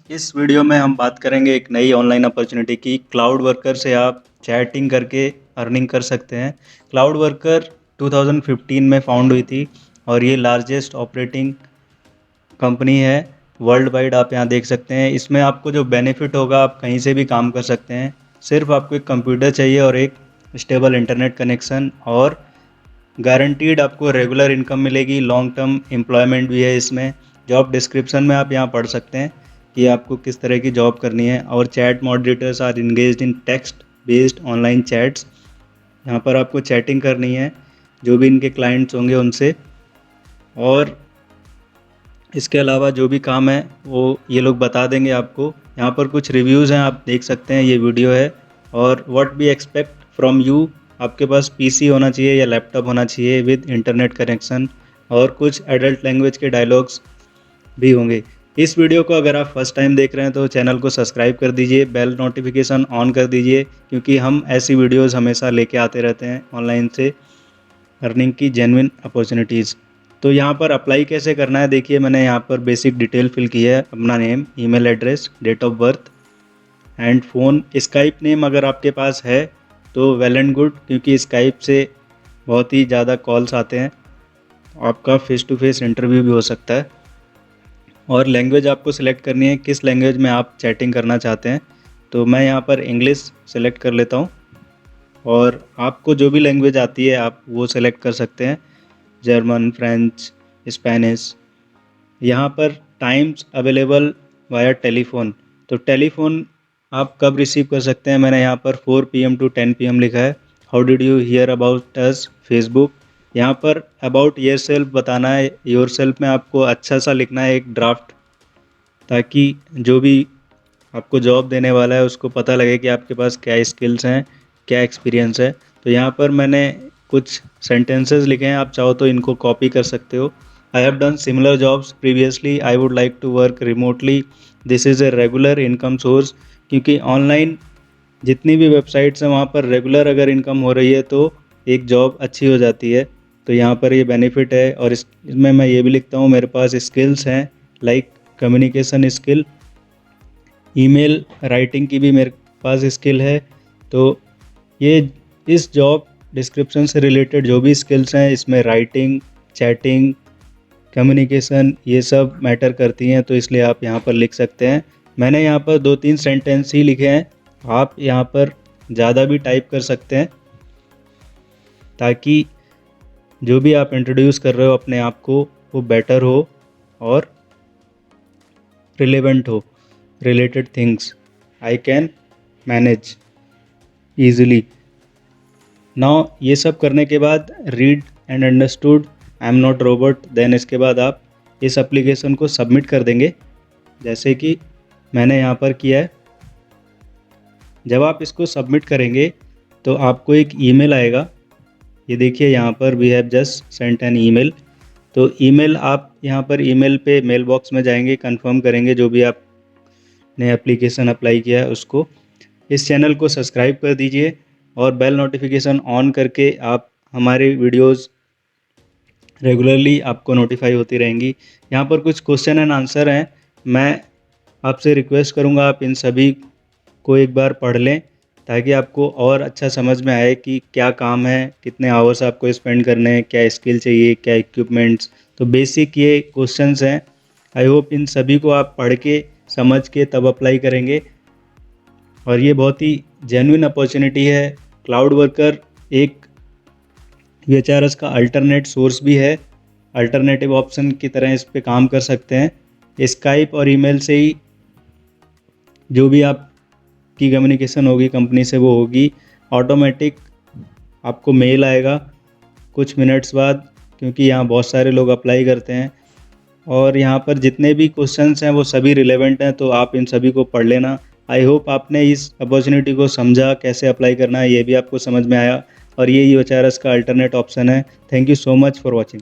इस वीडियो में हम बात करेंगे एक नई ऑनलाइन अपॉर्चुनिटी की। क्लाउड वर्कर से आप चैटिंग करके अर्निंग कर सकते हैं। क्लाउड वर्कर 2015 में फाउंड हुई थी और ये लार्जेस्ट ऑपरेटिंग कंपनी है वर्ल्ड वाइड। आप यहाँ देख सकते हैं। इसमें आपको जो बेनिफिट होगा, आप कहीं से भी काम कर सकते हैं। सिर्फ आपको एक कंप्यूटर चाहिए और एक स्टेबल इंटरनेट कनेक्शन, और गारंटीड आपको रेगुलर इनकम मिलेगी। लॉन्ग टर्म एम्प्लॉयमेंट भी है इसमें। जॉब डिस्क्रिप्शन में आप यहाँ पढ़ सकते हैं कि आपको किस तरह की जॉब करनी है। और chat moderators are engaged in text based online chats. यहाँ पर आपको चैटिंग करनी है जो भी इनके क्लाइंट्स होंगे उनसे। और इसके अलावा जो भी काम है वो ये लोग बता देंगे आपको। यहाँ पर कुछ रिव्यूज़ हैं, आप देख सकते हैं। ये वीडियो है। और what we expect from you, आपके पास पीसी होना चाहिए या लैपटॉप होना चाहिए विद इंटरनेट कनेक्शन, और कुछ एडल्ट लैंग्वेज के डायलॉग्स भी होंगे। इस वीडियो को अगर आप फर्स्ट टाइम देख रहे हैं तो चैनल को सब्सक्राइब कर दीजिए, बेल नोटिफिकेशन ऑन कर दीजिए, क्योंकि हम ऐसी वीडियोस हमेशा लेके आते रहते हैं ऑनलाइन से अर्निंग की जेन्युइन अपॉर्चुनिटीज़। तो यहाँ पर अप्लाई कैसे करना है, देखिए मैंने यहाँ पर बेसिक डिटेल फिल की है। अपना name, email address, date of birth and phone. Skype name अगर आपके पास है तो वेल एंड गुड, क्योंकि स्काइप से बहुत ही ज़्यादा कॉल्स आते हैं। आपका फ़ेस टू फेस इंटरव्यू भी हो सकता है। और लैंग्वेज आपको सिलेक्ट करनी है, किस लैंग्वेज में आप चैटिंग करना चाहते हैं। तो मैं यहाँ पर इंग्लिश सेलेक्ट कर लेता हूँ। और आपको जो भी लैंग्वेज आती है आप वो सेलेक्ट कर सकते हैं, जर्मन, फ्रेंच, स्पेनिश। यहाँ पर टाइम्स अवेलेबल वाया टेलीफोन। तो टेलीफोन आप कब रिसीव कर सकते हैं, मैंने यहाँ पर 4 PM to 10 PM लिखा है। How did you here about us, Facebook. यहाँ पर अबाउट योर सेल्फ बताना है। योर सेल्फ में आपको अच्छा सा लिखना है एक ड्राफ्ट, ताकि जो भी आपको जॉब देने वाला है उसको पता लगे कि आपके पास क्या स्किल्स हैं, क्या एक्सपीरियंस है। तो यहाँ पर मैंने कुछ सेंटेंसेस लिखे हैं, आप चाहो तो इनको कॉपी कर सकते हो। I have done similar jobs previously, I would like to work remotely, this is a regular income source. क्योंकि ऑनलाइन जितनी भी वेबसाइट्स हैं वहाँ पर रेगुलर अगर इनकम हो रही है तो एक जॉब अच्छी हो जाती है। तो यहाँ पर ये बेनिफिट है। और इसमें मैं ये भी लिखता हूँ, मेरे पास स्किल्स हैं like communication skill, email writing की भी मेरे पास स्किल है। तो ये इस जॉब डिस्क्रिप्शन से रिलेटेड जो भी स्किल्स हैं, इसमें राइटिंग, चैटिंग, कम्युनिकेशन, ये सब मैटर करती हैं। तो इसलिए आप यहाँ पर लिख सकते हैं। मैंने यहाँ पर 2-3 सेंटेंस ही लिखे हैं, आप यहाँ पर ज़्यादा भी टाइप कर सकते हैं, ताकि जो भी आप इंट्रोड्यूस कर रहे हो अपने आप को वो बेटर हो और रिलेवेंट हो। Related things I can manage easily. Now ये सब करने के बाद read and understood, I am not robot, then इसके बाद आप इस एप्लीकेशन को सबमिट कर देंगे, जैसे कि मैंने यहाँ पर किया है। जब आप इसको सबमिट करेंगे तो आपको एक ईमेल आएगा। ये देखिए यहाँ पर we have just sent an email. तो ईमेल आप यहाँ पर ईमेल पे मेल बॉक्स में जाएंगे, कंफर्म करेंगे जो भी आपने एप्लीकेशन अप्लाई किया है उसको। इस चैनल को सब्सक्राइब कर दीजिए और बेल नोटिफिकेशन ऑन करके आप हमारे वीडियोस रेगुलरली आपको नोटिफाई होती रहेंगी। यहाँ पर कुछ क्वेश्चन एंड आंसर हैं, मैं आपसे रिक्वेस्ट करूँगा आप इन सभी को एक बार पढ़ लें, ताकि आपको और अच्छा समझ में आए कि क्या काम है, कितने आवर्स आपको स्पेंड करने हैं, क्या स्किल चाहिए, क्या इक्विपमेंट्स। तो बेसिक ये क्वेश्चंस हैं। आई होप इन सभी को आप पढ़ के समझ के तब अप्लाई करेंगे। और ये बहुत ही जेन्युइन अपॉर्चुनिटी है। क्लाउड वर्कर एक VHRS का अल्टरनेट सोर्स भी है, अल्टरनेटिव ऑप्शन की तरह इस पे काम कर सकते हैं। स्काइप और ईमेल से ही जो भी आपकी कम्युनिकेशन होगी कंपनी से वो होगी। ऑटोमेटिक आपको मेल आएगा कुछ मिनट्स बाद, क्योंकि यहाँ बहुत सारे लोग अप्लाई करते हैं। और यहाँ पर जितने भी क्वेश्चंस हैं वो सभी रिलेवेंट हैं, तो आप इन सभी को पढ़ लेना। आई होप आपने इस अपॉर्चुनिटी को समझा, कैसे अप्लाई करना है ये भी आपको समझ में आया। और ये VHRS का अल्टरनेट ऑप्शन है। Thank you so much for watching.